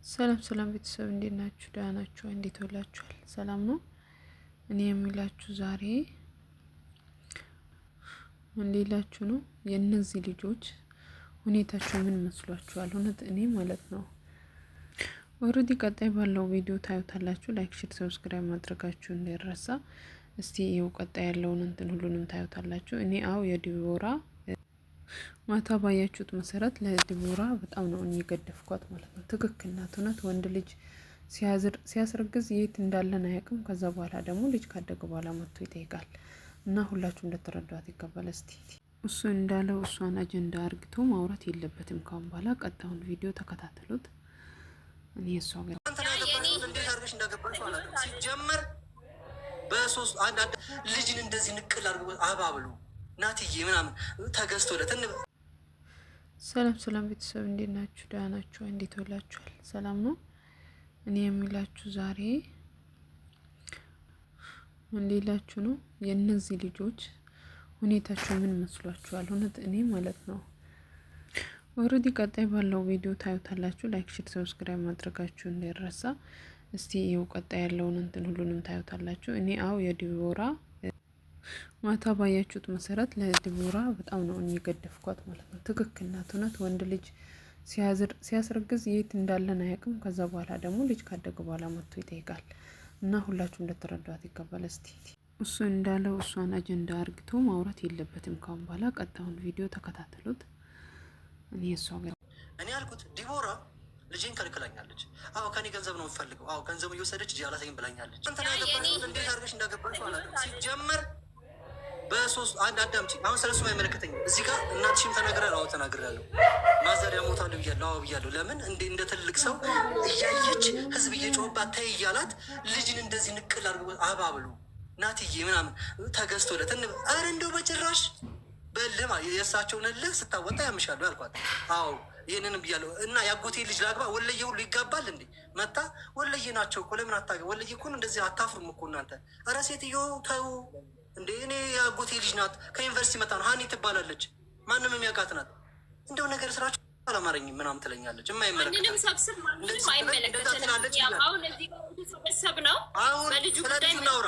ሰላም ቤተሰብ እንዴት ናችሁ? ደህና ናችሁ? እንዴት ውላችኋል? ሰላም ነው። እኔ የሚላችሁ ዛሬ እንዴላችሁ ነው። የእነዚህ ልጆች ሁኔታቸው ምን መስሏችኋል? እውነት እኔ ማለት ነው ኦልሬዲ ቀጣይ ባለው ቪዲዮ ታዩታላችሁ። ላይክ፣ ሼር፣ ሰብስክራይብ ማድረጋችሁ እንዳይረሳ። እስቲ ይኸው ቀጣይ ያለውን እንትን ሁሉንም ታዩታላችሁ። እኔ የዲቦራ ማታ ባያችሁት መሰረት ለዲቦራ በጣም ነው እየገደፍኳት ማለት ነው። ትክክል ናት። እውነት ወንድ ልጅ ሲያስረግዝ የት እንዳለን አያውቅም። ከዛ በኋላ ደግሞ ልጅ ካደገ በኋላ መጥቶ ይጠይቃል እና ሁላችሁ እንደተረዷት ይገባል። እስቲ እሱ እንዳለው እሷን አጀንዳ አርግቶ ማውራት የለበትም። ካሁን በኋላ ቀጣዩን ቪዲዮ ተከታተሉት። እኔ እሷ ጋር ሲጀመር በሶስት አንድ ልጅን እንደዚህ ንቅል አድርጎ አባብሉ ናትዬ ምናምን ተገዝቶለት ሰላም ቤተሰብ እንዴት ናችሁ? ደህና ናችሁ? እንዴት ውላችኋል? ሰላም ነው። እኔ የሚላችሁ ዛሬ እንዴላችሁ ነው። የእነዚህ ልጆች ሁኔታቸው ምን መስሏችኋል? እውነት እኔ ማለት ነው ኦልሬዲ ቀጣይ ባለው ቪዲዮ ታዩታላችሁ። ላይክ፣ ሼር፣ ሰብስክራይብ ማድረጋችሁ እንዳይረሳ። እስቲ ይኸው ቀጣይ ያለውን እንትን ሁሉንም ታዩታላችሁ። እኔ የዲቦራ ማታ ባያችሁት መሰረት ለዲቦራ በጣም ነው እየገደፍኳት ማለት ነው። ትክክል ናት። እውነት ወንድ ልጅ ሲያስረግዝ የት እንዳለን አያውቅም። ከዛ በኋላ ደግሞ ልጅ ካደገ በኋላ መጥቶ ይጠይቃል እና ሁላችሁ እንደተረዷት ይገባል። እስቲ እሱ እንዳለው እሷን አጀንዳ አርግቶ ማውራት የለበትም። ካሁን በኋላ ቀጣዩን ቪዲዮ ተከታተሉት። እኔ እሷ ጋር እኔ ያልኩት ዲቦራ ልጄን ከልክላኛለች። ከኔ ገንዘብ ነው የምፈልገው። ገንዘቡ እየወሰደች እጅ አላሳይም ብላኛለች። እንዴት አድርገሽ እንዳገባሽ ሲጀመር በሶስት አንድ አዳምጪ። አሁን ስለሱ አይመለከተኝም። እዚህ ጋር እናትሽም ተናግሬያለሁ። ማዘሪያ ሞታል ብያለሁ። ብያለሁ። ለምን እንደ ትልቅ ሰው እያየች ህዝብ እየጮህባት ተይ እያላት ልጅን እንደዚህ ንቅል አድርጎ አባብሉ ናትዬ ምናምን ተገዝቶለት ኧረ እንደው በጭራሽ በልማ የእሳቸውን እልህ ስታወጣ ያምሻሉ ያልኳት። ይህንንም ብያለሁ። እና የአጎቴ ልጅ ላግባ ወለየ ሁሉ ይጋባል እንዴ? መታ ወለየ ናቸው እኮ ለምን አታገ ወለየ እኮ እንደዚህ አታፍሩም እኮ እናንተ። ኧረ ሴትዮ ተው እንዴ! እኔ የአጎቴ ልጅ ናት። ከዩኒቨርሲቲ መጣ ነው። ሀኒ ትባላለች። ማንም የሚያውቃት ናት። እንደው ነገር ስራቸው አላማረኝም ምናምን ትለኛለች። ማንንም ሰብስብ ማንንም አይመለከተንም። አሁን እዚህ ሰበሰብ ነው። አሁን ስለልጁ እናውራ፣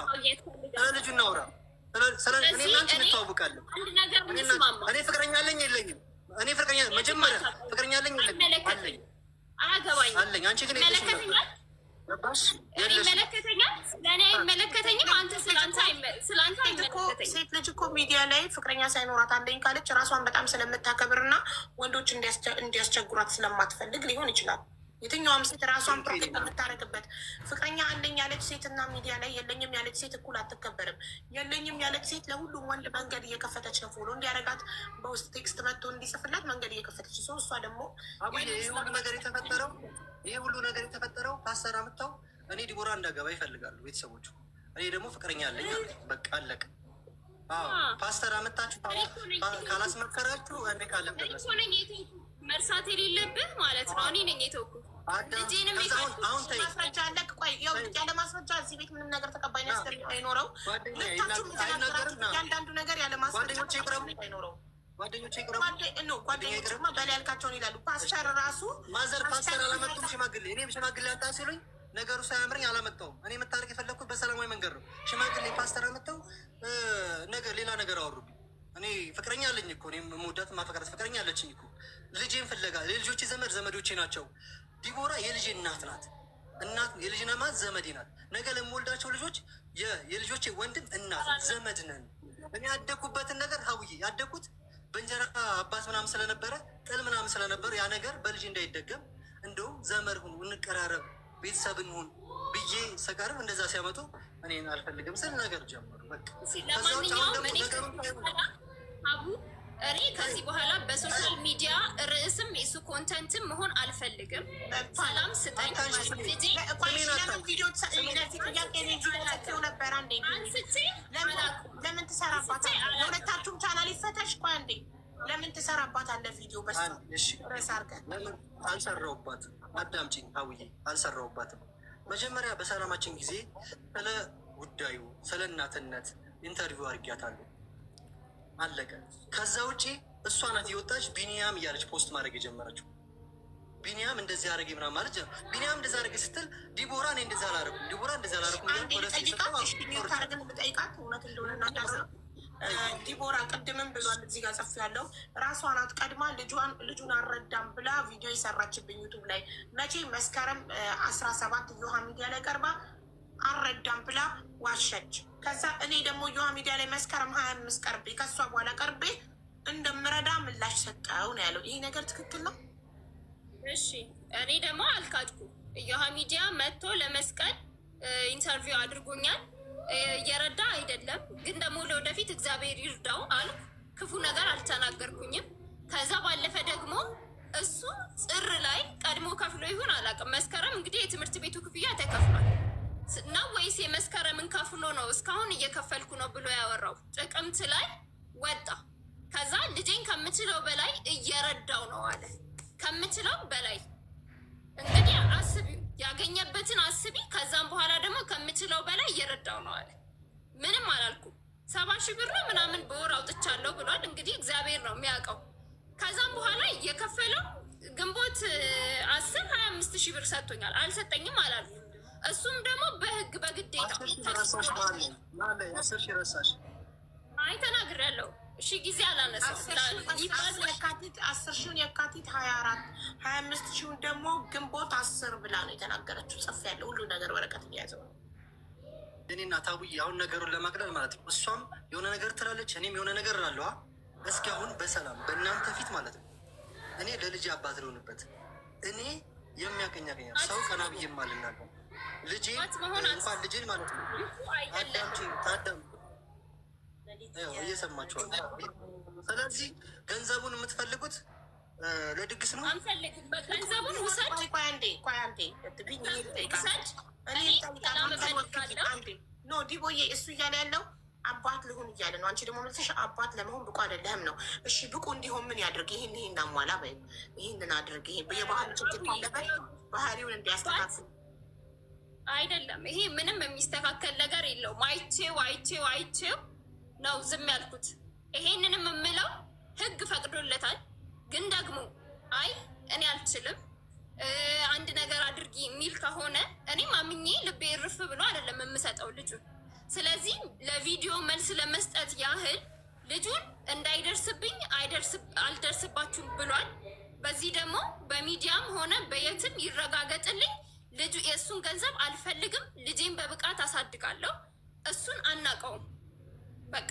ስለልጁ እናውራ። እኔ እናንተ እንተዋወቃለን። እኔ ፍቅረኛ አለኝ የለኝም? እኔ ፍቅረኛ መጀመሪያ ፍቅረኛ አለኝ የለኝም? አለኝ። አያገባኝም። አለኝ። አንቺ ግን ይመለከተኛል። ለእኔ አይመለከተኝም። አንተ ስለአንተ አይመለከተኝም። ሴት ልጅ እኮ ሚዲያ ላይ ፍቅረኛ ሳይኖራት አለኝ ካለች ራሷን በጣም ስለምታከብር እና ወንዶች እንዲያስቸግሯት ስለማትፈልግ ሊሆን ይችላል። የትኛውም ሴት ራሷን ፕሮቴክት የምታደርግበት ፍቅረኛ አለኝ ያለች ሴት እና ሚዲያ ላይ የለኝም ያለች ሴት እኩል አትከበርም። የለኝም ያለች ሴት ለሁሉም ወንድ መንገድ እየከፈተች ነው። ፎሎ እንዲያደርጋት በውስጥ ቴክስት መጥቶ እንዲጽፍላት መንገድ እየከፈተች ሰው እሷ ደግሞ ይህ ሁሉ ነገር የተፈጠረው ፓስተር አምጥተው እኔ ዲቦራ እንዳገባ ይፈልጋሉ ቤተሰቦቹ። እኔ ደግሞ ፍቅረኛ አለኝ በቃ አለቅ። ፓስተር አመጣችሁ ካላስመከራችሁ እኔ ካለበት መርሳት የሌለብህ ማለት ነው። እኔ ነኝ የተውኩት። ልጄንም ማስረጃ አለቅ። ቆይ ያለ ማስረጃ እዚህ ቤት ምንም ነገር ተቀባይነት አይኖረው። እያንዳንዱ ነገር ያለ ማስረጃ አይኖረው። ጓደኞችማ በላይ ያልካቸውን ይላሉ። ፓስተር ራሱ ማዘር ፓስተር አላመጡም። ሽማግሌ እኔ ሽማግሌ አጣ ሲሉኝ ነገሩ ሳያምረኝ አላመጣውም። እኔ መታረቅ የፈለግኩት በሰላማዊ መንገድ ነው። ሽማግሌ ፓስተር አመጣው ሌላ ነገር አወሩብኝ። እኔ ፍቅረኛ አለኝ እኮ እኔ መውዳት ማፈቀራት ፍቅረኛ አለችኝ እኮ ልጄን ፍለጋ የልጆቼ ዘመዶቼ ናቸው። ዲቦራ የልጄ እናት ናት። የልጅ ናማት ዘመዴ ናት። ነገ ለምወልዳቸው ልጆች የልጆቼ ወንድም እናት ዘመድ ነን። እኔ ያደግኩበትን ነገር ሀውዬ ያደግኩት በእንጀራ አባት ምናምን ስለነበረ ጥል ምናምን ስለነበረ ያ ነገር በልጅ እንዳይደገም እንደውም ዘመድ ሁኑ እንቀራረብ ቤተሰብ እንሁን ብዬ ሰቀርብ እንደዛ ሲያመጡ እኔን አልፈልግም ስል ነገር ጀመሩ። አቡ እኔ ከዚህ በኋላ በሶሻል ሚዲያ ርዕስም የሱ ኮንተንትም መሆን አልፈልግም። ሰላም ስጠኝ። ለምን ትሰራባት? የሁለታችሁም ቻናል ይፈተሽ። ቆይ አንዴ ለምን ትሰራባታለህ ቪዲዮ? አልሰራሁባትም። አዳምጪኝ ሀውዬ፣ አልሰራሁባትም። መጀመሪያ በሰላማችን ጊዜ ስለ ጉዳዩ ስለ እናትነት ኢንተርቪው አድርጊያታለሁ። አለቀ። ከዛ ውጪ እሷ ናት የወጣች ቢኒያም እያለች ፖስት ማድረግ የጀመረችው። ቢኒያም እንደዚህ አደረገ ምናምን ማለት ነው። ቢኒያም እንደዚህ አደረገ ስትል ዲቦራ እኔ እንደዚህ አላደረኩም፣ ዲቦራ እንደዚህ አላደረኩም። ጠይቃት እውነት እንደሆነ እናዳሰ ዲቦራ ቅድምም ብሏል እዚህ ጋር ጽፍ ያለው ራሷ ናት ቀድማ ልጁን አልረዳም ብላ ቪዲዮ የሰራችብኝ ዩቱብ ላይ መቼ መስከረም 17 ዮሃ ሚዲያ ላይ ቀርባ አልረዳም ብላ ዋሸች። ከዛ እኔ ደግሞ ዮሃ ሚዲያ ላይ መስከረም 25 ቀርቤ ከሷ በኋላ ቀርቤ እንደምረዳ ምላሽ ሰጠው ነው ያለው። ይሄ ነገር ትክክል ነው? እሺ እኔ ደግሞ አልካድኩም። ዮሃ ሚዲያ መጥቶ ለመስቀል ኢንተርቪው አድርጎኛል። እየረዳ አይደለም ግን ደግሞ ለወደፊት እግዚአብሔር ይርዳው አልኩ። ክፉ ነገር አልተናገርኩኝም። ከዛ ባለፈ ደግሞ እሱ ጥር ላይ ቀድሞ ከፍሎ ይሁን አላውቅም። መስከረም እንግዲህ የትምህርት ቤቱ ክፍያ ተከፍሏል ነው ወይስ የመስከረምን ከፍሎ ነው እስካሁን እየከፈልኩ ነው ብሎ ያወራው? ጥቅምት ላይ ወጣ። ከዛ ልጄን ከምችለው በላይ እየረዳው ነው አለ። ከምችለው በላይ እንግዲህ አስቢ፣ ያገኘበትን አስቢ። ከዛም በኋላ ደግሞ ከምችለው በላይ እየረዳው ነው አለ። ምንም አላልኩም። 70,000 ብር ነው ምናምን በወር አውጥቻለሁ ብሏል። እንግዲህ እግዚአብሔር ነው የሚያውቀው። ከዛም በኋላ እየከፈለው ግንቦት 10 25,000 ብር ሰጥቶኛል። አልሰጠኝም አላልኩም። እሱም ደግሞ በህግ በግዴታ አይ ተናግሬያለሁ። እሺ ጊዜ አላነሳም። 10,000 የካቲት 24 25,000 ደግሞ ግንቦት 10 ብላ ነው የተናገረችው። ጽፍ ያለው ሁሉ ነገር ወረቀት እያያዘው ነው። እኔና ታቡዬ አሁን ነገሩን ለማቅለል ማለት ነው። እሷም የሆነ ነገር ትላለች፣ እኔም የሆነ ነገር እላለሁ። እስኪ አሁን በሰላም በእናንተ ፊት ማለት ነው እኔ ለልጅ አባት ልሆንበት እኔ የሚያገኝ ያገኛል ሰው ቀና ብዬ ማልናገር ልጄ እንኳን ልጄን ማለት ነው ታዳም እየሰማችኋል። ስለዚህ ገንዘቡን የምትፈልጉት ለድግስ ነው። አንፈልግም። ገንዘቡን ውሰድ። ኖ ዲቦዬ እሱ እያለ ያለው አባት ልሁን እያለ ነው። አንቺ ደግሞ መልሰሽ አባት ለመሆን ብቁ አይደለህም ነው። እሺ ብቁ እንዲሆን ምን ያድርግ? ይህን አሟላ በይ፣ ይህንን አድርግ፣ ይሄ የባህል ችግር ካለበት ባህሪውን እንዲያስተካክል አይደለም። ይሄ ምንም የሚስተካከል ነገር የለውም። አይቼው ነው ዝም ያልኩት። ይሄንንም የምለው ህግ ፈቅዶለታል። ግን ደግሞ አይ እኔ አልችልም አንድ ነገር አድርጊ የሚል ከሆነ እኔም አምኜ ልቤ እርፍ ብሎ አይደለም የምሰጠው ልጁን። ስለዚህ ለቪዲዮ መልስ ለመስጠት ያህል ልጁን እንዳይደርስብኝ አልደርስባችሁም ብሏል። በዚህ ደግሞ በሚዲያም ሆነ በየትም ይረጋገጥልኝ። ልጁ የእሱን ገንዘብ አልፈልግም። ልጄን በብቃት አሳድጋለሁ። እሱን አናውቀውም። በቃ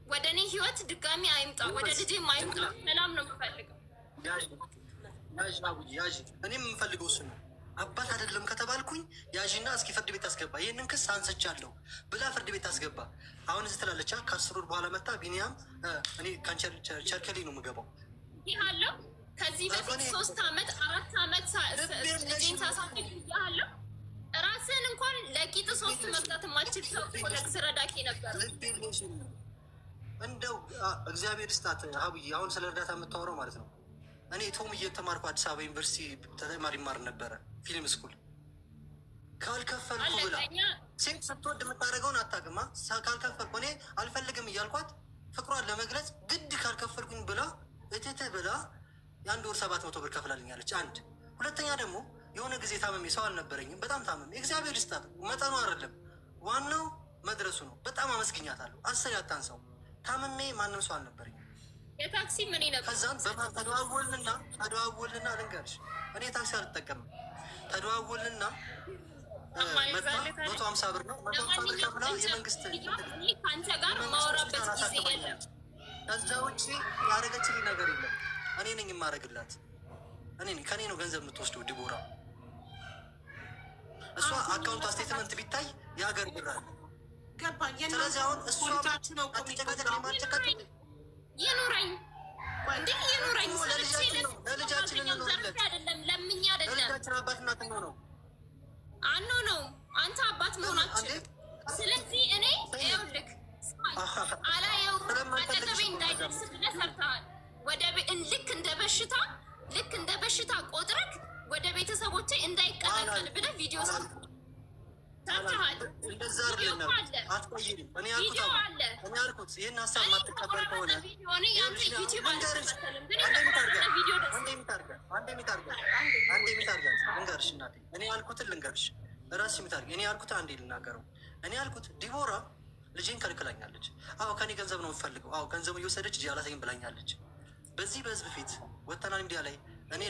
ወደ እኔ ህይወት ድጋሚ አይምጣ፣ ወደ ልጄም አይምጣ። ሰላም ነው የምፈልገው። ያዥ እኔም የምፈልገው እሱ ነው። አባት አይደለም ከተባልኩኝ ያዥና እስኪ ፍርድ ቤት አስገባ፣ ይህንን ክስ አንስቻለሁ ብላ ፍርድ ቤት አስገባ። አሁን እዚህ ትላለች። ከ10 ወር በኋላ መጣ ቢኒያም እኔ ከቸርከሌ ነው የምገባው ይህ አለው። ከዚህ በፊት 3 ዓመት 4 ዓመት ልጄን ሳሳድግ ያለው ራስን እንኳን ለቂጥ 3 መግዛት የማችል ሰው ስረዳኪ ነበር። እንደው እግዚአብሔር ስጣት ሀብዬ። አሁን ስለ እርዳታ የምታወራው ማለት ነው። እኔ ቶም እየተማርኩ አዲስ አበባ ዩኒቨርሲቲ ተማሪ ማር ነበረ ፊልም ስኩል። ካልከፈልኩ ብላ ሴት ስትወድ የምታደርገውን አታውቅማ። ካልከፈልኩ እኔ አልፈልግም እያልኳት ፍቅሯን ለመግለጽ ግድ ካልከፈልኩኝ ብላ እትት ብላ የ1 ወር 700 ብር ከፍላልኛለች። አንድ ሁለተኛ ደግሞ የሆነ ጊዜ ታመሜ ሰው አልነበረኝም። በጣም ታመሜ እግዚአብሔር ይስጣት። መጠኑ አይደለም ዋናው መድረሱ ነው። በጣም አመስግኛታለሁ። 10 ያታንሰው ታመሜ ማንም ሰው አልነበረኝም። የታክሲ ምን ነበር? ከዛም ተደዋወልና ልንገርሽ እኔ ታክሲ አልጠቀምም። ተደዋወልና 150 ብር ነው 150 ብር ከፍላ የመንግስት ከአንተ ጋር ማወራበት ጊዜ የለም። ከዛ ውጭ ያደረገችልኝ ነገር የለም። እኔ ነኝ የማደርግላት። ከኔ ነው ገንዘብ የምትወስደው ዲቦራ። እሷ አካውንቷ ስቴትመንት ቢታይ የሀገር ብር አለ። ስለዚህ አሁን እሷ ይኑረኝ እንዴ ይኑረኝ። ለልጃችን አይደለም ለምኛ አይደለም ለልጃችን አባት እናት ነው አኖ ነው አንተ አባት መሆናችን። ስለዚህ እኔ ይኸውልህ አላየው አጠገቤ እንዳይደርስ ብለህ ሰርተሃል። ልክ እንደ በሽታ ቆጥረክ ወደ ቤተሰቦቼ እንዳይቀላቀል ብለህ ቪዲዮ እንደዛ አይደለም። አትቆይም። እኔ ያልኩት ይህን ሀሳብ ማትቀበል ከሆነ ልንገርሽ እናቴ፣ እኔ ያልኩትን ልንገርሽ፣ እራስሽ የምታርጊ እኔ ያልኩት አንዴ ልናገረው። እኔ ያልኩት ዲቦራ ልጄን ከልክላኛለች። አዎ ከኔ ገንዘብ ነው የምፈልገው። አዎ ገንዘቡ እየወሰደች እጅ አላሳይም ብላኛለች። በዚህ በህዝብ ፊት ወተናል ሚዲያ ላይ እኔ